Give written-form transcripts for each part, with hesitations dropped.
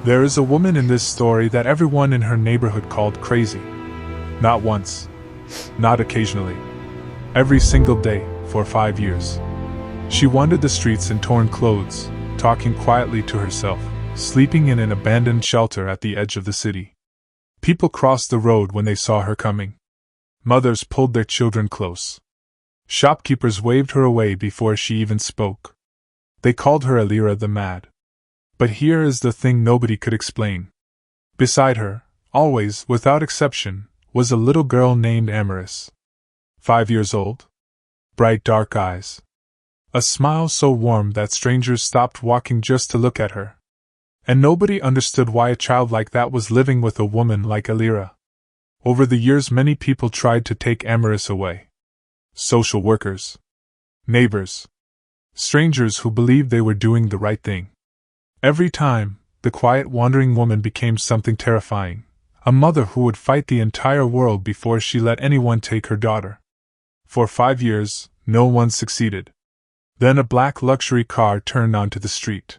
There is a woman in this story that everyone in her neighborhood called crazy. Not once. Not occasionally. Every single day, for 5 years. She wandered the streets in torn clothes, talking quietly to herself, sleeping in an abandoned shelter at the edge of the city. People crossed the road when they saw her coming. Mothers pulled their children close. Shopkeepers waved her away before she even spoke. They called her Ayra the Mad. But here is the thing nobody could explain. Beside her, always, without exception, was a little girl named Amoris. 5 years old. Bright dark eyes. A smile so warm that strangers stopped walking just to look at her. And nobody understood why a child like that was living with a woman like Ayra. Over the years many people tried to take Amoris away. Social workers. Neighbors. Strangers who believed they were doing the right thing. Every time, the quiet wandering woman became something terrifying, a mother who would fight the entire world before she let anyone take her daughter. For 5 years, no one succeeded. Then a black luxury car turned onto the street.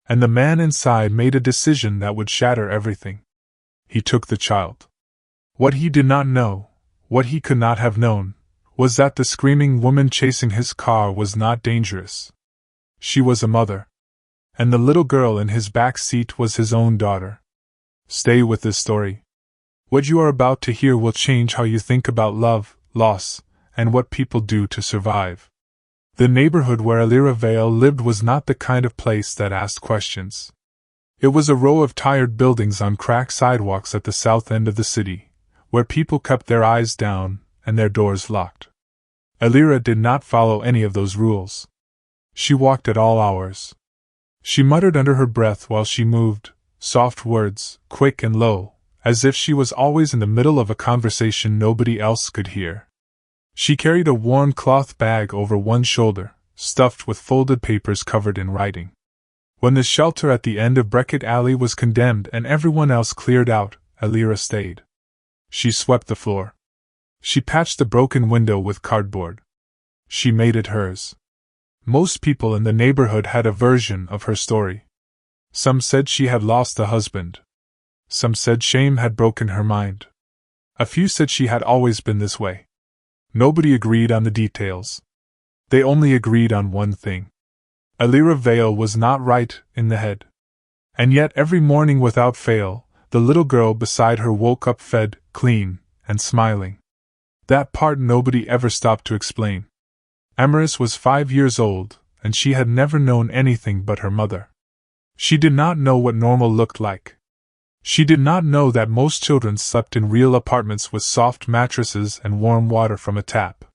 And the man inside made a decision that would shatter everything. He took the child. What he did not know, what he could not have known, was that the screaming woman chasing his car was not dangerous. She was a mother. And the little girl in his back seat was his own daughter. Stay with this story. What you are about to hear will change how you think about love, loss, and what people do to survive. The neighborhood where Ayra Vale lived was not the kind of place that asked questions. It was a row of tired buildings on cracked sidewalks at the south end of the city, where people kept their eyes down and their doors locked. Ayra did not follow any of those rules. She walked at all hours. She muttered under her breath while she moved, soft words, quick and low, as if she was always in the middle of a conversation nobody else could hear. She carried a worn cloth bag over one shoulder, stuffed with folded papers covered in writing. When the shelter at the end of Beckett Alley was condemned and everyone else cleared out, Ayra stayed. She swept the floor. She patched the broken window with cardboard. She made it hers. Most people in the neighborhood had a version of her story. Some said she had lost a husband. Some said shame had broken her mind. A few said she had always been this way. Nobody agreed on the details. They only agreed on one thing. Ayra Vale was not right in the head. And yet every morning without fail, the little girl beside her woke up fed, clean, and smiling. That part nobody ever stopped to explain. Amoris was 5 years old, and she had never known anything but her mother. She did not know what normal looked like. She did not know that most children slept in real apartments with soft mattresses and warm water from a tap.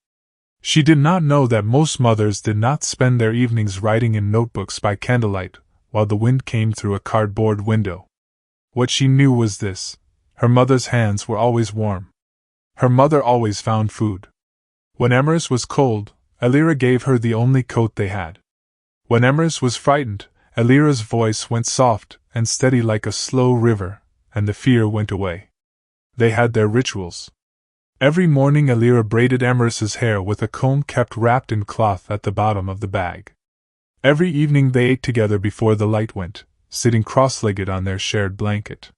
She did not know that most mothers did not spend their evenings writing in notebooks by candlelight, while the wind came through a cardboard window. What she knew was this: her mother's hands were always warm. Her mother always found food. When Amoris was cold, Ayra gave her the only coat they had. When Amoris was frightened, Ayra's voice went soft and steady like a slow river, and the fear went away. They had their rituals. Every morning Ayra braided Amoris's hair with a comb kept wrapped in cloth at the bottom of the bag. Every evening they ate together before the light went, sitting cross-legged on their shared blanket.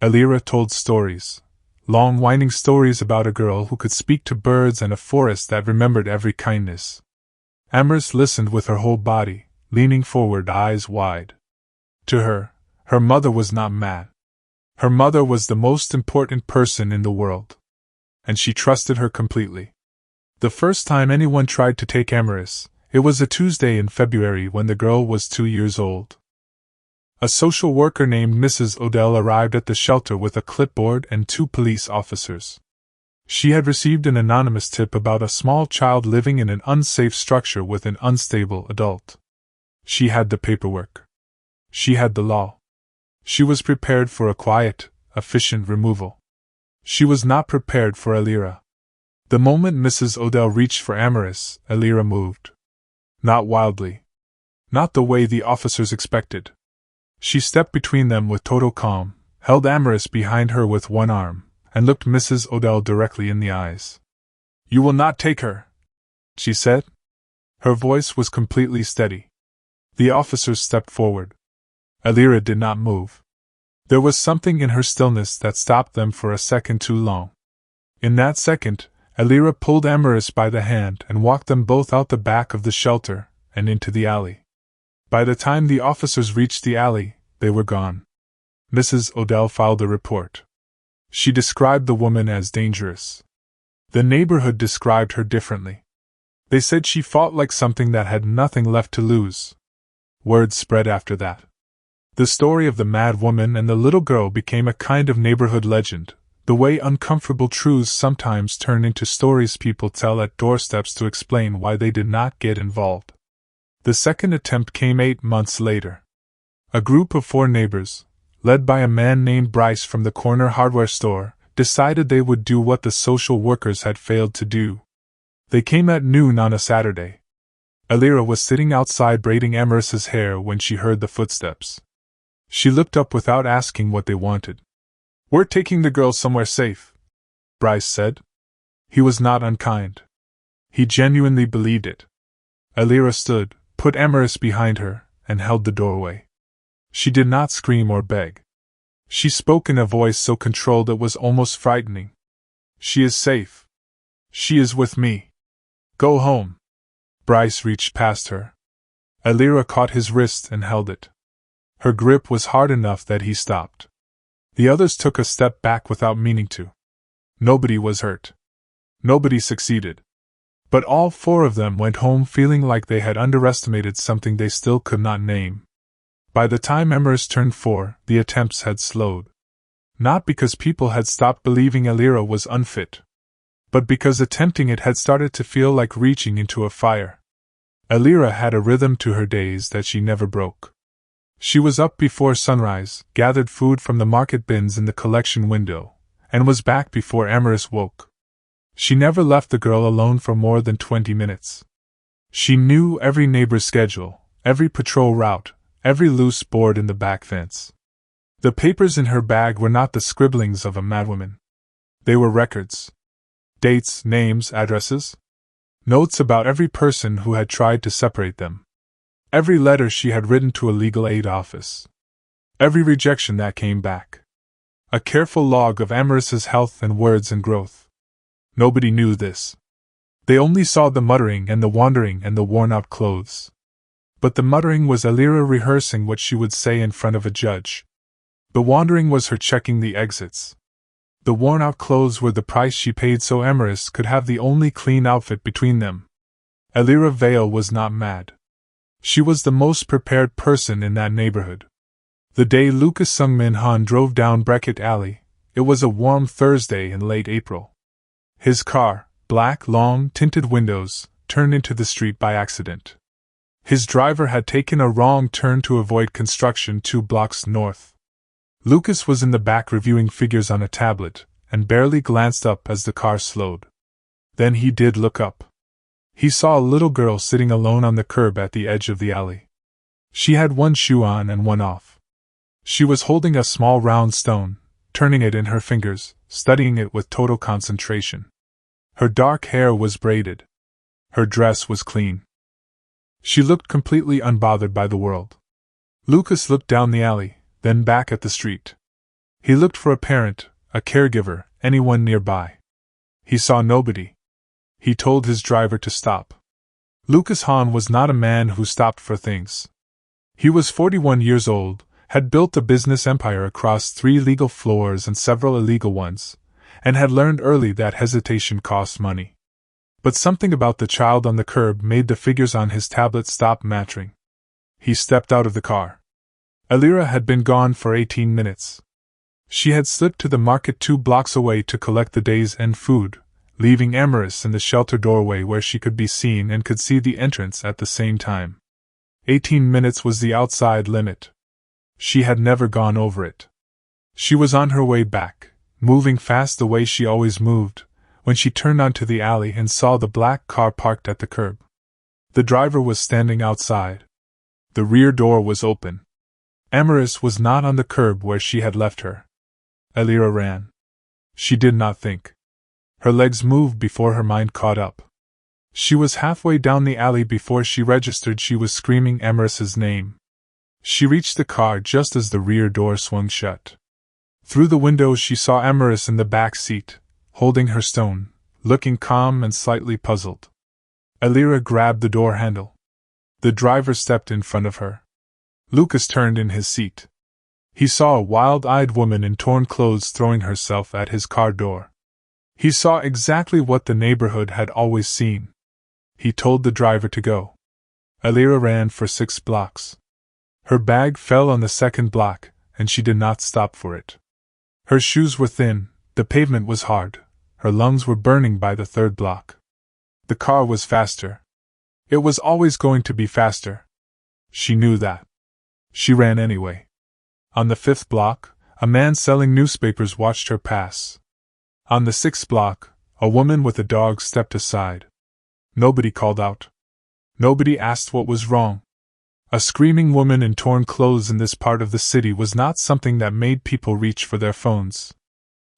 Ayra told stories. Long winding stories about a girl who could speak to birds and a forest that remembered every kindness. Amoris listened with her whole body, leaning forward, eyes wide. To her, her mother was not mad. Her mother was the most important person in the world. And she trusted her completely. The first time anyone tried to take Amoris, it was a Tuesday in February when the girl was 2 years old. A social worker named Mrs. Odell arrived at the shelter with a clipboard and 2 police officers. She had received an anonymous tip about a small child living in an unsafe structure with an unstable adult. She had the paperwork. She had the law. She was prepared for a quiet, efficient removal. She was not prepared for Ayra. The moment Mrs. Odell reached for Amoris, Ayra moved. Not wildly. Not the way the officers expected. She stepped between them with total calm, held Amoris behind her with one arm, and looked Mrs. Odell directly in the eyes. "You will not take her," she said. Her voice was completely steady. The officers stepped forward. Ayra did not move. There was something in her stillness that stopped them for a second too long. In that second, Ayra pulled Amoris by the hand and walked them both out the back of the shelter and into the alley. By the time the officers reached the alley, they were gone. Mrs. Odell filed a report. She described the woman as dangerous. The neighborhood described her differently. They said she fought like something that had nothing left to lose. Word spread after that. The story of the mad woman and the little girl became a kind of neighborhood legend, the way uncomfortable truths sometimes turn into stories people tell at doorsteps to explain why they did not get involved. The second attempt came 8 months later. A group of 4 neighbors, led by a man named Bryce from the corner hardware store, decided they would do what the social workers had failed to do. They came at noon on a Saturday. Ayra was sitting outside braiding Amoris's hair when she heard the footsteps. She looked up without asking what they wanted. "We're taking the girls somewhere safe," Bryce said. He was not unkind. He genuinely believed it. Ayra stood, put Amoris behind her, and held the doorway. She did not scream or beg. She spoke in a voice so controlled it was almost frightening. "She is safe. She is with me. Go home." Bryce reached past her. Ayra caught his wrist and held it. Her grip was hard enough that he stopped. The others took a step back without meaning to. Nobody was hurt. Nobody succeeded. But all 4 of them went home feeling like they had underestimated something they still could not name. By the time Amoris turned 4, the attempts had slowed. Not because people had stopped believing Ayra was unfit, but because attempting it had started to feel like reaching into a fire. Ayra had a rhythm to her days that she never broke. She was up before sunrise, gathered food from the market bins in the collection window, and was back before Amoris woke. She never left the girl alone for more than 20 minutes. She knew every neighbor's schedule, every patrol route, every loose board in the back fence. The papers in her bag were not the scribblings of a madwoman. They were records. Dates, names, addresses. Notes about every person who had tried to separate them. Every letter she had written to a legal aid office. Every rejection that came back. A careful log of Amoris's health and words and growth. Nobody knew this. They only saw the muttering and the wandering and the worn-out clothes. But the muttering was Ayra rehearsing what she would say in front of a judge. The wandering was her checking the exits. The worn-out clothes were the price she paid so Amoris could have the only clean outfit between them. Ayra Vale was not mad. She was the most prepared person in that neighborhood. The day Lucas Sungmin Han drove down Beckett Alley, it was a warm Thursday in late April. His car, black, long, tinted windows, turned into the street by accident. His driver had taken a wrong turn to avoid construction 2 blocks north. Lucas was in the back reviewing figures on a tablet, and barely glanced up as the car slowed. Then he did look up. He saw a little girl sitting alone on the curb at the edge of the alley. She had 1 shoe on and 1 off. She was holding a small round stone, turning it in her fingers, studying it with total concentration. Her dark hair was braided. Her dress was clean. She looked completely unbothered by the world. Lucas looked down the alley, then back at the street. He looked for a parent, a caregiver, anyone nearby. He saw nobody. He told his driver to stop. Lucas Han was not a man who stopped for things. He was 41 years old, had built a business empire across 3 legal floors and several illegal ones, and had learned early that hesitation costs money. But something about the child on the curb made the figures on his tablet stop mattering. He stepped out of the car. Ayra had been gone for 18 minutes. She had slipped to the market 2 blocks away to collect the day's end food, leaving Amoris in the shelter doorway where she could be seen and could see the entrance at the same time. 18 minutes was the outside limit. She had never gone over it. She was on her way back, moving fast the way she always moved, when she turned onto the alley and saw the black car parked at the curb. The driver was standing outside. The rear door was open. Amoris was not on the curb where she had left her. Ayra ran. She did not think. Her legs moved before her mind caught up. She was halfway down the alley before she registered she was screaming Amoris's name. She reached the car just as the rear door swung shut. Through the window she saw Amoris in the back seat, holding her stone, looking calm and slightly puzzled. Ayra grabbed the door handle. The driver stepped in front of her. Lucas turned in his seat. He saw a wild-eyed woman in torn clothes throwing herself at his car door. He saw exactly what the neighborhood had always seen. He told the driver to go. Ayra ran for 6 blocks. Her bag fell on the second block, and she did not stop for it. Her shoes were thin, the pavement was hard, her lungs were burning by the 3rd block. The car was faster. It was always going to be faster. She knew that. She ran anyway. On the 5th block, a man selling newspapers watched her pass. On the 6th block, a woman with a dog stepped aside. Nobody called out. Nobody asked what was wrong. A screaming woman in torn clothes in this part of the city was not something that made people reach for their phones.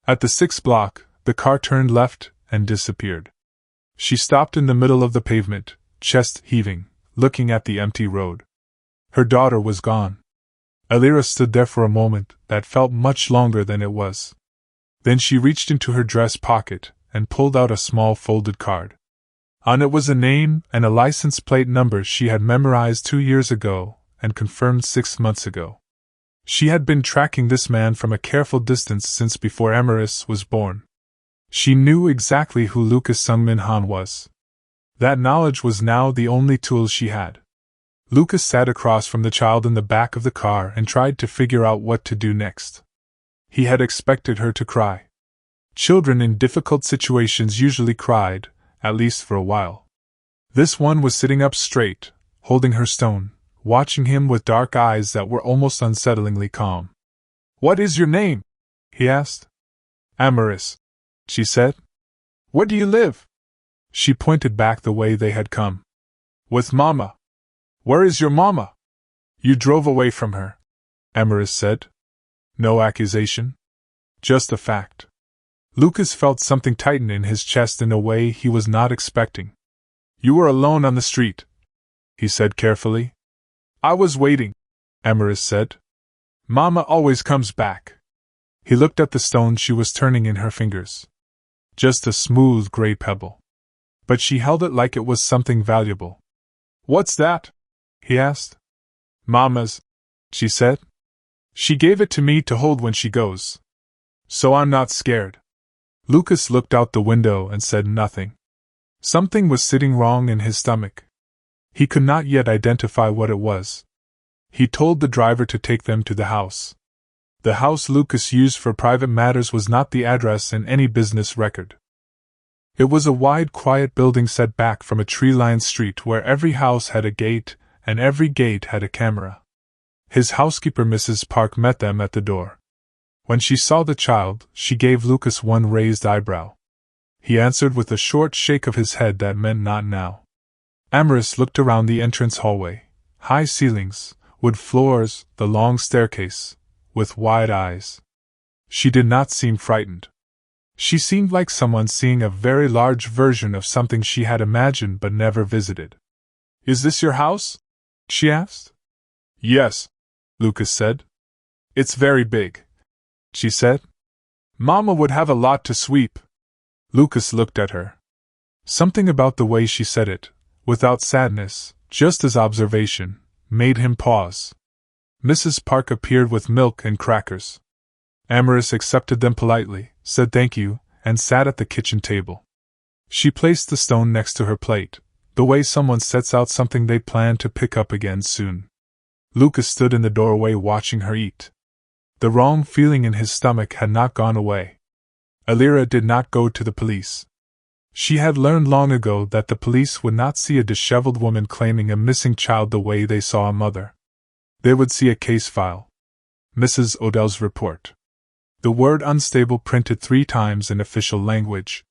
At the 6th block, the car turned left and disappeared. She stopped in the middle of the pavement, chest heaving, looking at the empty road. Her daughter was gone. Ayra stood there for a moment that felt much longer than it was. Then she reached into her dress pocket and pulled out a small folded card. On it was a name and a license plate number she had memorized 2 years ago and confirmed 6 months ago. She had been tracking this man from a careful distance since before Amoris was born. She knew exactly who Lucas Sungmin Han was. That knowledge was now the only tool she had. Lucas sat across from the child in the back of the car and tried to figure out what to do next. He had expected her to cry. Children in difficult situations usually cried, at least for a while. This one was sitting up straight, holding her stone, watching him with dark eyes that were almost unsettlingly calm. "What is your name?" he asked. "Amoris," she said. "Where do you live?" She pointed back the way they had come. "With Mama." "Where is your Mama?" "You drove away from her," Amoris said. No accusation. Just a fact. Lucas felt something tighten in his chest in a way he was not expecting. "You were alone on the street," he said carefully. "I was waiting," Amoris said. "Mama always comes back." He looked at the stone she was turning in her fingers. Just a smooth gray pebble. But she held it like it was something valuable. "What's that?" he asked. "Mama's," she said. "She gave it to me to hold when she goes. So I'm not scared." Lucas looked out the window and said nothing. Something was sitting wrong in his stomach. He could not yet identify what it was. He told the driver to take them to the house. The house Lucas used for private matters was not the address in any business record. It was a wide, quiet building set back from a tree-lined street where every house had a gate, and every gate had a camera. His housekeeper, Mrs. Park, met them at the door. When she saw the child, she gave Lucas one raised eyebrow. He answered with a short shake of his head that meant not now. Amoris looked around the entrance hallway. High ceilings, wood floors, the long staircase, with wide eyes. She did not seem frightened. She seemed like someone seeing a very large version of something she had imagined but never visited. "Is this your house?" she asked. "Yes," Lucas said. "It's very big," she said. "Mama would have a lot to sweep." Lucas looked at her. Something about the way she said it, without sadness, just as observation, made him pause. Mrs. Park appeared with milk and crackers. Amoris accepted them politely, said thank you, and sat at the kitchen table. She placed the stone next to her plate, the way someone sets out something they plan to pick up again soon. Lucas stood in the doorway watching her eat. The wrong feeling in his stomach had not gone away. Ayra did not go to the police. She had learned long ago that the police would not see a disheveled woman claiming a missing child the way they saw a mother. They would see a case file. Mrs. Odell's report. The word unstable printed 3 times in official language.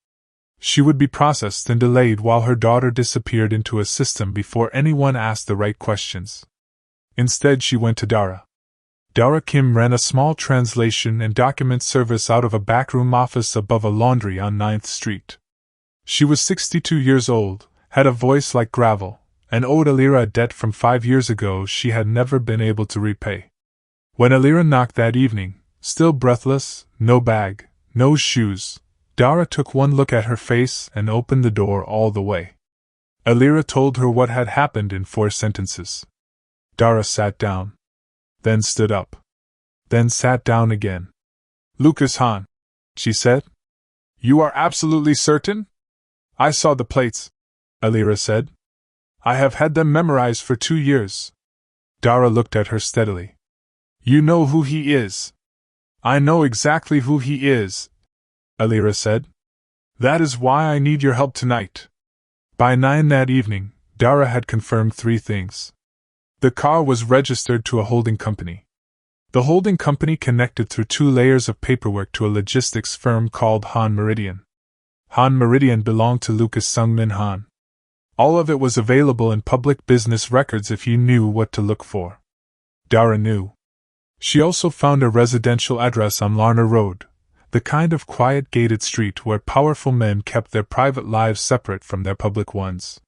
She would be processed and delayed while her daughter disappeared into a system before anyone asked the right questions. Instead, she went to Dara. Dara Kim ran a small translation and document service out of a backroom office above a laundry on 9th Street. She was 62 years old, had a voice like gravel, and owed Ayra a debt from 5 years ago she had never been able to repay. When Ayra knocked that evening, still breathless, no bag, no shoes, Dara took one look at her face and opened the door all the way. Ayra told her what had happened in 4 sentences. Dara sat down. Then stood up. Then sat down again. "Lucas Hahn," she said. "You are absolutely certain?" "I saw the plates," Ayra said. "I have had them memorized for 2 years. Dara looked at her steadily. "You know who he is?" "I know exactly who he is," Ayra said. "That is why I need your help tonight." By 9 that evening, Dara had confirmed 3 things. The car was registered to a holding company. The holding company connected through 2 layers of paperwork to a logistics firm called Han Meridian. Han Meridian belonged to Lucas Sungmin Han. All of it was available in public business records if you knew what to look for. Dara knew. She also found a residential address on Larner Road, the kind of quiet gated street where powerful men kept their private lives separate from their public ones.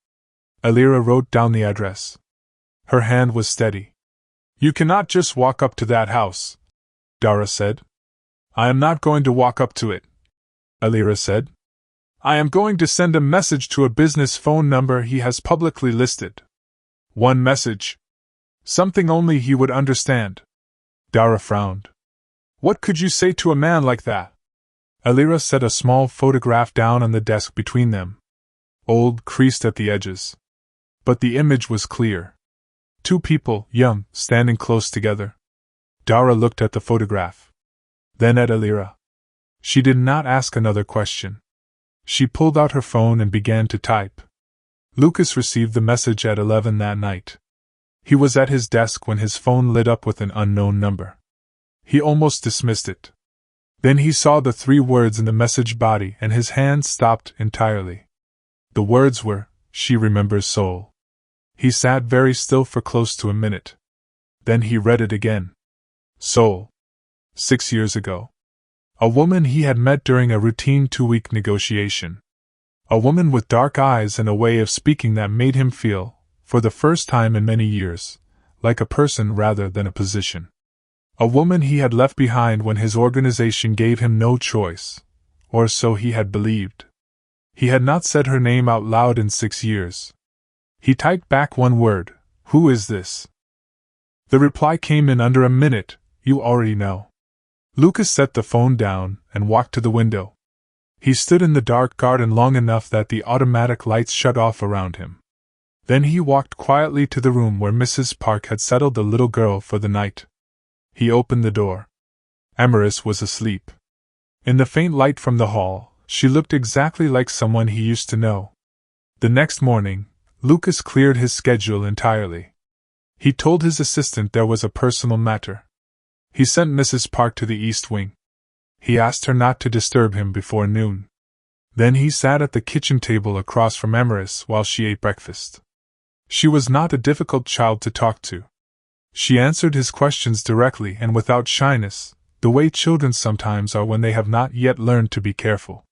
Ayra wrote down the address. Her hand was steady. "You cannot just walk up to that house," Dara said. "I am not going to walk up to it," Ayra said. "I am going to send a message to a business phone number he has publicly listed. One message. Something only he would understand." Dara frowned. "What could you say to a man like that?" Ayra set a small photograph down on the desk between them. Old, creased at the edges. But the image was clear. 2 people, young, standing close together. Dara looked at the photograph. Then at Ayra. She did not ask another question. She pulled out her phone and began to type. Lucas received the message at 11 that night. He was at his desk when his phone lit up with an unknown number. He almost dismissed it. Then he saw the 3 words in the message body and his hand stopped entirely. The words were, "She remembers Soul." He sat very still for close to a minute. Then he read it again. Soul. 6 years ago. A woman he had met during a routine 2-week negotiation. A woman with dark eyes and a way of speaking that made him feel, for the first time in many years, like a person rather than a position. A woman he had left behind when his organization gave him no choice, or so he had believed. He had not said her name out loud in 6 years. He typed back one word, "Who is this?" The reply came in under a minute, "You already know." Lucas set the phone down and walked to the window. He stood in the dark garden long enough that the automatic lights shut off around him. Then he walked quietly to the room where Mrs. Park had settled the little girl for the night. He opened the door. Amoris was asleep. In the faint light from the hall, she looked exactly like someone he used to know. The next morning, Lucas cleared his schedule entirely. He told his assistant there was a personal matter. He sent Mrs. Park to the East Wing. He asked her not to disturb him before noon. Then he sat at the kitchen table across from Amoris while she ate breakfast. She was not a difficult child to talk to. She answered his questions directly and without shyness, the way children sometimes are when they have not yet learned to be careful.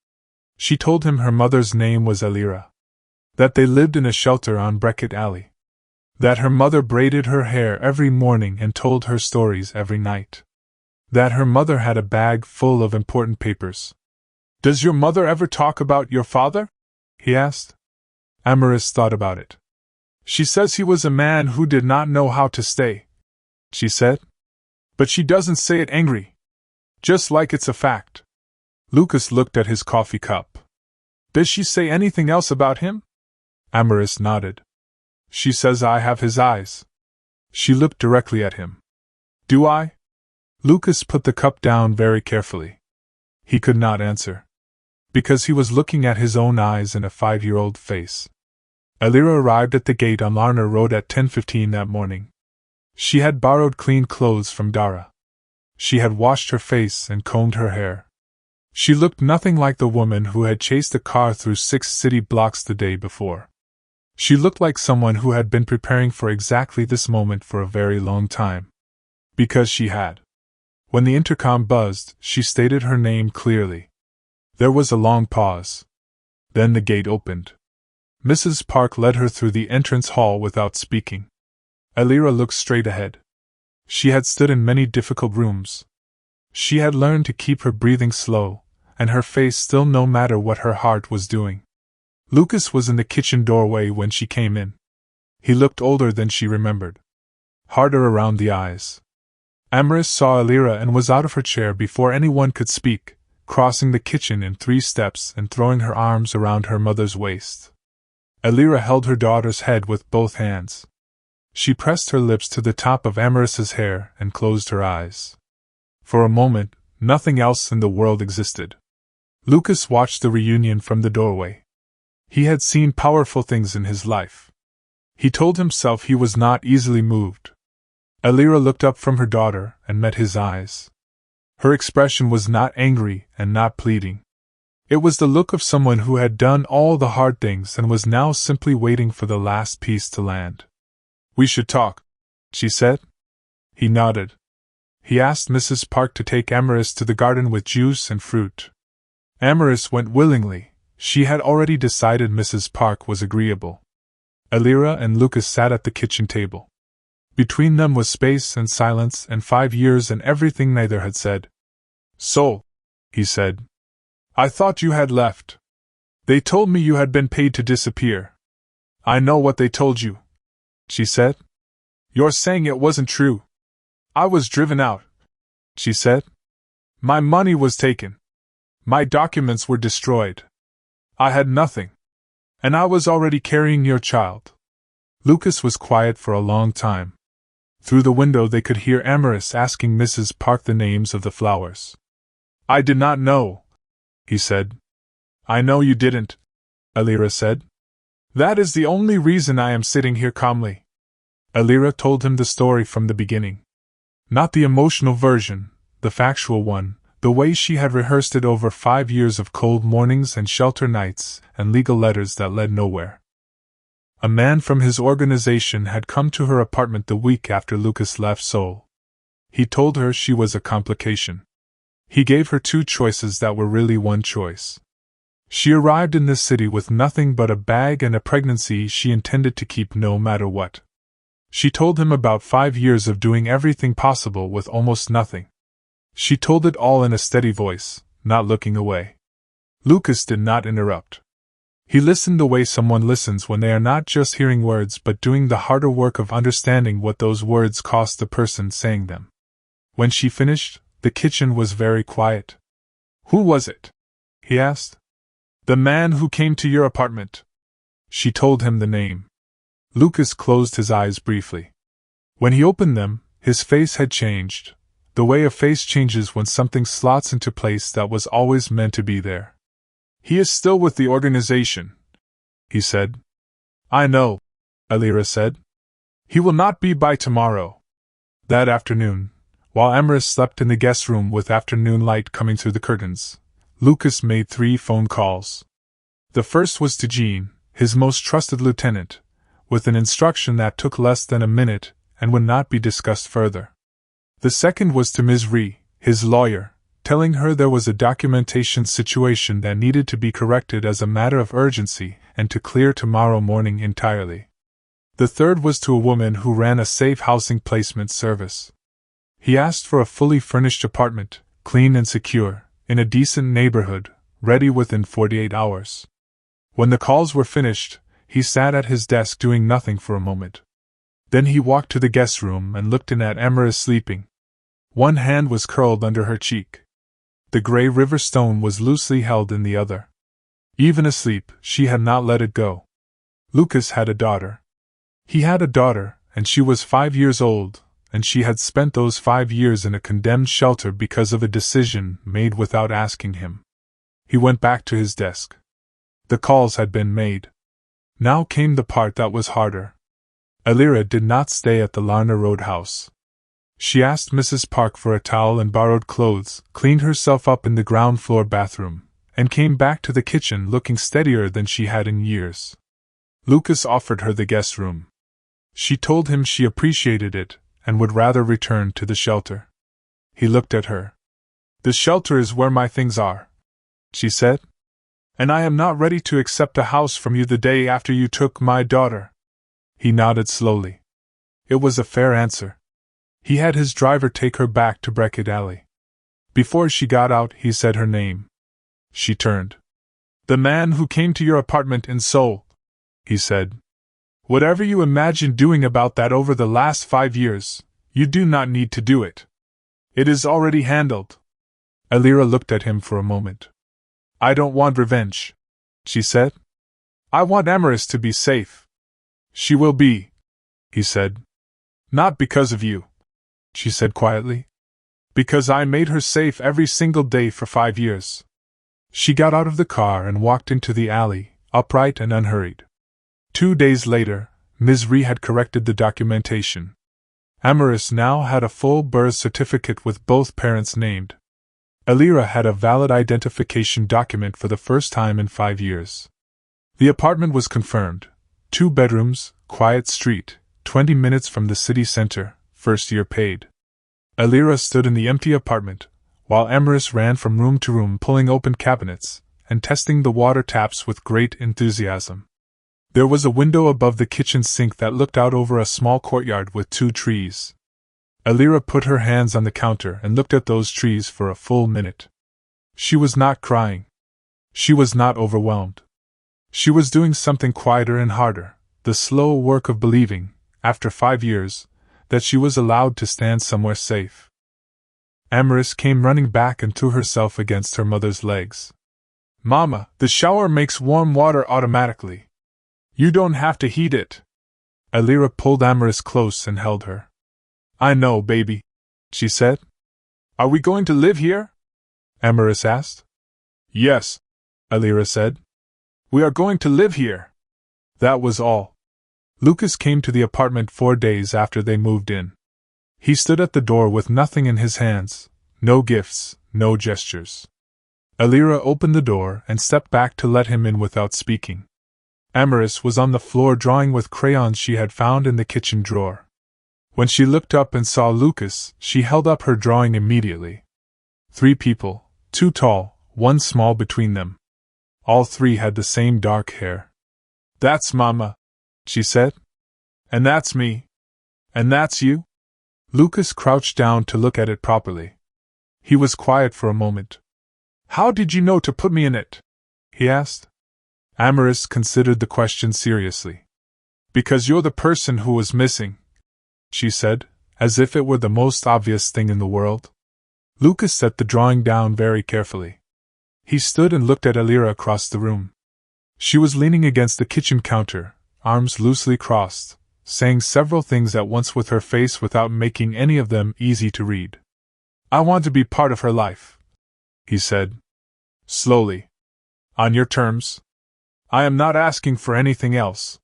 She told him her mother's name was Ayra. That they lived in a shelter on Beckett Alley. That her mother braided her hair every morning and told her stories every night. That her mother had a bag full of important papers. "Does your mother ever talk about your father?" he asked. Amoris thought about it. "She says he was a man who did not know how to stay," she said. "But she doesn't say it angry. Just like it's a fact." Lucas looked at his coffee cup. "Does she say anything else about him?" Amoris nodded. "She says I have his eyes." She looked directly at him. "Do I?" Lucas put the cup down very carefully. He could not answer. Because he was looking at his own eyes in a 5-year-old face. Ayra arrived at the gate on Larner Road at 10:15 that morning. She had borrowed clean clothes from Dara. She had washed her face and combed her hair. She looked nothing like the woman who had chased a car through 6 city blocks the day before. She looked like someone who had been preparing for exactly this moment for a very long time. Because she had. When the intercom buzzed, she stated her name clearly. There was a long pause. Then the gate opened. Mrs. Park led her through the entrance hall without speaking. Ayra looked straight ahead. She had stood in many difficult rooms. She had learned to keep her breathing slow, and her face still no matter what her heart was doing. Lucas was in the kitchen doorway when she came in. He looked older than she remembered. Harder around the eyes. Amoris saw Ayra and was out of her chair before anyone could speak, crossing the kitchen in 3 steps and throwing her arms around her mother's waist. Ayra held her daughter's head with both hands. She pressed her lips to the top of Amoris's hair and closed her eyes. For a moment, nothing else in the world existed. Lucas watched the reunion from the doorway. He had seen powerful things in his life. He told himself he was not easily moved. Ayra looked up from her daughter and met his eyes. Her expression was not angry and not pleading. It was the look of someone who had done all the hard things and was now simply waiting for the last piece to land. "We should talk," she said. He nodded. He asked Mrs. Park to take Amoris to the garden with juice and fruit. Amoris went willingly. She had already decided Mrs. Park was agreeable. Ayra and Lucas sat at the kitchen table. Between them was space and silence and 5 years and everything neither had said. "So," he said, "I thought you had left. They told me you had been paid to disappear." "I know what they told you," she said. "You're saying it wasn't true." "I was driven out," she said. "My money was taken. My documents were destroyed. I had nothing. And I was already carrying your child." Lucas was quiet for a long time. Through the window they could hear Amoris asking Mrs. Park the names of the flowers. "I did not know," he said. "I know you didn't," Ayra said. "That is the only reason I am sitting here calmly." Ayra told him the story from the beginning. Not the emotional version, the factual one, the way she had rehearsed it over 5 years of cold mornings and shelter nights and legal letters that led nowhere. A man from his organization had come to her apartment the week after Lucas left Seoul. He told her she was a complication. He gave her 2 choices that were really one choice. She arrived in this city with nothing but a bag and a pregnancy she intended to keep no matter what. She told him about 5 years of doing everything possible with almost nothing. She told it all in a steady voice, not looking away. Lucas did not interrupt. He listened the way someone listens when they are not just hearing words but doing the harder work of understanding what those words cost the person saying them. When she finished, the kitchen was very quiet. "Who was it?" he asked. "The man who came to your apartment." She told him the name. Lucas closed his eyes briefly. When he opened them, his face had changed, the way a face changes when something slots into place that was always meant to be there. "He is still with the organization," he said. "I know," Ayra said. "He will not be by tomorrow." That afternoon, while Amoris slept in the guest room with afternoon light coming through the curtains, Lucas made 3 phone calls. The first was to Jean, his most trusted lieutenant, with an instruction that took less than a minute and would not be discussed further. The second was to Ms. Rhee, his lawyer, telling her there was a documentation situation that needed to be corrected as a matter of urgency and to clear tomorrow morning entirely. The third was to a woman who ran a safe housing placement service. He asked for a fully furnished apartment, clean and secure, in a decent neighborhood, ready within 48 hours. When the calls were finished, he sat at his desk doing nothing for a moment. Then he walked to the guest room and looked in at Amoris sleeping. One hand was curled under her cheek. The gray river stone was loosely held in the other. Even asleep, she had not let it go. Lucas had a daughter. He had a daughter, and she was 5 years old, and she had spent those 5 years in a condemned shelter because of a decision made without asking him. He went back to his desk. The calls had been made. Now came the part that was harder. Ayra did not stay at the Larner Road house. She asked Mrs. Park for a towel and borrowed clothes, cleaned herself up in the ground floor bathroom, and came back to the kitchen looking steadier than she had in years. Lucas offered her the guest room. She told him she appreciated it, and would rather return to the shelter. He looked at her. "The shelter is where my things are," she said. And I am not ready to accept a house from you the day after you took my daughter. He nodded slowly. It was a fair answer. He had his driver take her back to Beckett Alley. Before she got out, he said her name. She turned. The man who came to your apartment in Seoul, he said. Whatever you imagine doing about that over the last 5 years, you do not need to do it. It is already handled. Ayra looked at him for a moment. I don't want revenge, she said. I want Amoris to be safe. She will be, he said. Not because of you, she said quietly. Because I made her safe every single day for 5 years. She got out of the car and walked into the alley, upright and unhurried. 2 days later, Ms. Ree had corrected the documentation. Amoris now had a full birth certificate with both parents named. Ayra had a valid identification document for the first time in 5 years. The apartment was confirmed. 2 bedrooms, quiet street, 20 minutes from the city center, first year paid. Ayra stood in the empty apartment, while Amoris ran from room to room pulling open cabinets and testing the water taps with great enthusiasm. There was a window above the kitchen sink that looked out over a small courtyard with 2 trees. Ayra put her hands on the counter and looked at those trees for a full minute. She was not crying. She was not overwhelmed. She was doing something quieter and harder, the slow work of believing, after 5 years, that she was allowed to stand somewhere safe. Amoris came running back and threw herself against her mother's legs. Mama, the shower makes warm water automatically. You don't have to heat it. Ayra pulled Amoris close and held her. I know, baby, she said. Are we going to live here? Amoris asked. Yes, Ayra said. We are going to live here. That was all. Lucas came to the apartment 4 days after they moved in. He stood at the door with nothing in his hands, no gifts, no gestures. Ayra opened the door and stepped back to let him in without speaking. Amoris was on the floor drawing with crayons she had found in the kitchen drawer. When she looked up and saw Lucas, she held up her drawing immediately. 3 people, 2 tall, 1 small between them. All 3 had the same dark hair. That's Mama, she said. And that's me. And that's you? Lucas crouched down to look at it properly. He was quiet for a moment. How did you know to put me in it? He asked. Amoris considered the question seriously. Because you're the person who was missing, she said, as if it were the most obvious thing in the world. Lucas set the drawing down very carefully. He stood and looked at Ayra across the room. She was leaning against the kitchen counter, arms loosely crossed, saying several things at once with her face without making any of them easy to read. I want to be part of her life, he said. Slowly. On your terms. I am not asking for anything else.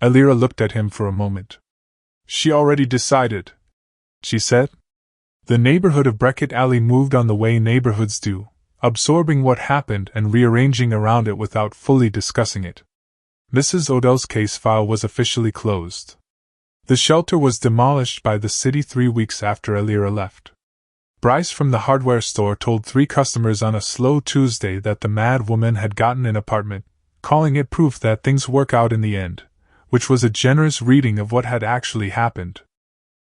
Ayra looked at him for a moment. She already decided, she said. The neighborhood of Beckett Alley moved on the way neighborhoods do, absorbing what happened and rearranging around it without fully discussing it. Mrs. Odell's case file was officially closed. The shelter was demolished by the city 3 weeks after Ayra left. Bryce from the hardware store told 3 customers on a slow Tuesday that the mad woman had gotten an apartment, calling it proof that things work out in the end, which was a generous reading of what had actually happened.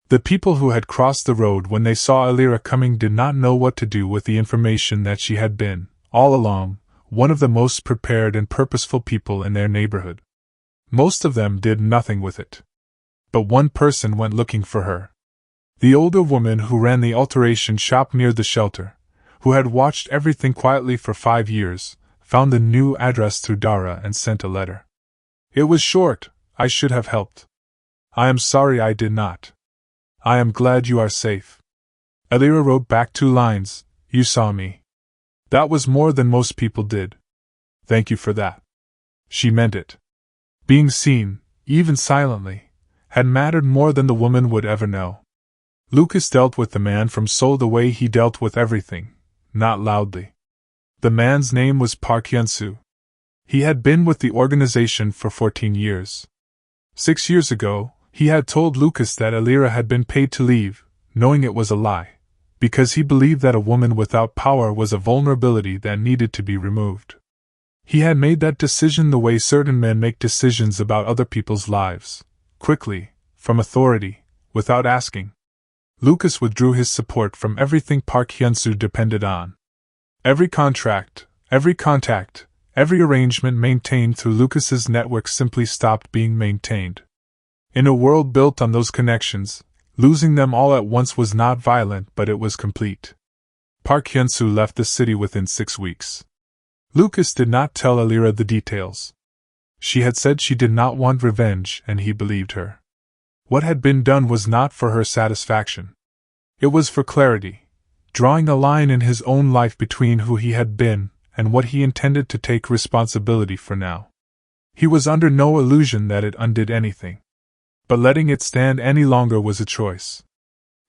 The people who had crossed the road when they saw Ayra coming did not know what to do with the information that she had been, all along, one of the most prepared and purposeful people in their neighborhood. Most of them did nothing with it. But one person went looking for her. The older woman who ran the alteration shop near the shelter, who had watched everything quietly for 5 years, found the new address through Dara and sent a letter. It was short. I should have helped. I am sorry I did not. I am glad you are safe. Ayra wrote back 2 lines, You saw me. That was more than most people did. Thank you for that. She meant it. Being seen, even silently, had mattered more than the woman would ever know. Lucas dealt with the man from Seoul the way he dealt with everything, not loudly. The man's name was Park Hyun-soo. He had been with the organization for 14 years. 6 years ago, he had told Lucas that Ayra had been paid to leave, knowing it was a lie, because he believed that a woman without power was a vulnerability that needed to be removed. He had made that decision the way certain men make decisions about other people's lives, quickly, from authority, without asking. Lucas withdrew his support from everything Park Hyun-soo depended on. Every contract, every contact, every arrangement maintained through Lucas's network simply stopped being maintained. In a world built on those connections, losing them all at once was not violent, but it was complete. Park Hyun-soo left the city within 6 weeks. Lucas did not tell Ayra the details. She had said she did not want revenge, and he believed her. What had been done was not for her satisfaction. It was for clarity, drawing a line in his own life between who he had been and what he intended to take responsibility for now. He was under no illusion that it undid anything. But letting it stand any longer was a choice.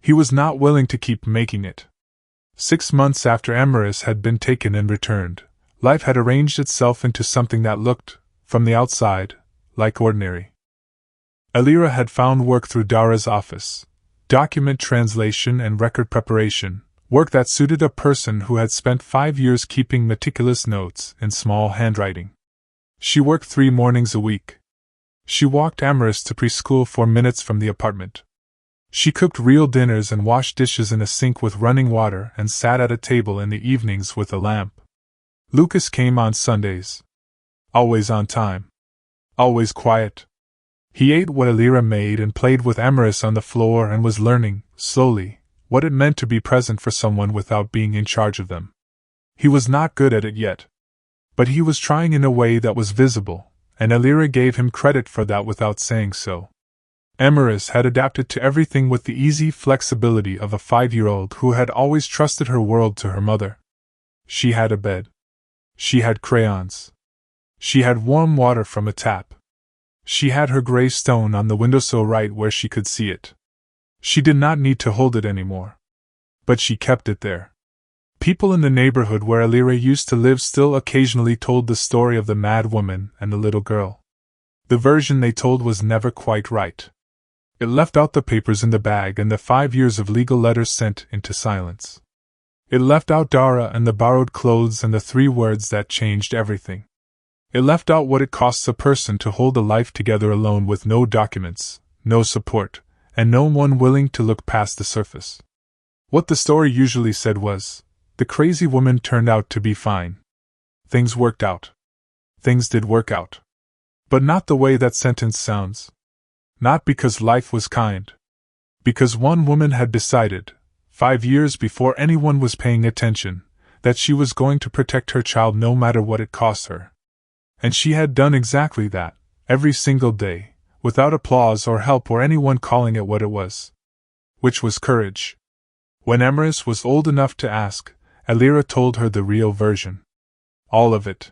He was not willing to keep making it. 6 months after Amoris had been taken and returned, life had arranged itself into something that looked, from the outside, like ordinary. Ayra had found work through Dara's office, document translation and record preparation, work that suited a person who had spent 5 years keeping meticulous notes in small handwriting. She worked 3 mornings a week. She walked Amoris to preschool 4 minutes from the apartment. She cooked real dinners and washed dishes in a sink with running water and sat at a table in the evenings with a lamp. Lucas came on Sundays. Always on time. Always quiet. He ate what Ayra made and played with Amoris on the floor and was learning, slowly, what it meant to be present for someone without being in charge of them. He was not good at it yet. But he was trying in a way that was visible, and Ayra gave him credit for that without saying so. Amoris had adapted to everything with the easy flexibility of a 5-year-old who had always trusted her world to her mother. She had a bed. She had crayons. She had warm water from a tap. She had her gray stone on the windowsill right where she could see it. She did not need to hold it anymore. But she kept it there. People in the neighborhood where Ayra used to live still occasionally told the story of the mad woman and the little girl. The version they told was never quite right. It left out the papers in the bag and the 5 years of legal letters sent into silence. It left out Dara and the borrowed clothes and the 3 words that changed everything. It left out what it costs a person to hold a life together alone with no documents, no support, and no one willing to look past the surface. What the story usually said was, the crazy woman turned out to be fine. Things worked out. Things did work out. But not the way that sentence sounds. Not because life was kind. Because one woman had decided, 5 years before anyone was paying attention, that she was going to protect her child no matter what it cost her. And she had done exactly that, every single day, without applause or help or anyone calling it what it was. Which was courage. When Amoris was old enough to ask, Ayra told her the real version. All of it.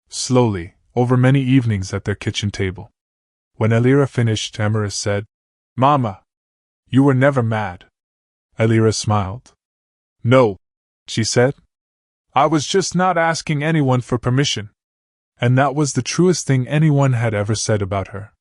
Slowly, over many evenings at their kitchen table. When Ayra finished, Amoris said, "Mama, you were never mad." Ayra smiled. "No," she said. "I was just not asking anyone for permission." And that was the truest thing anyone had ever said about her.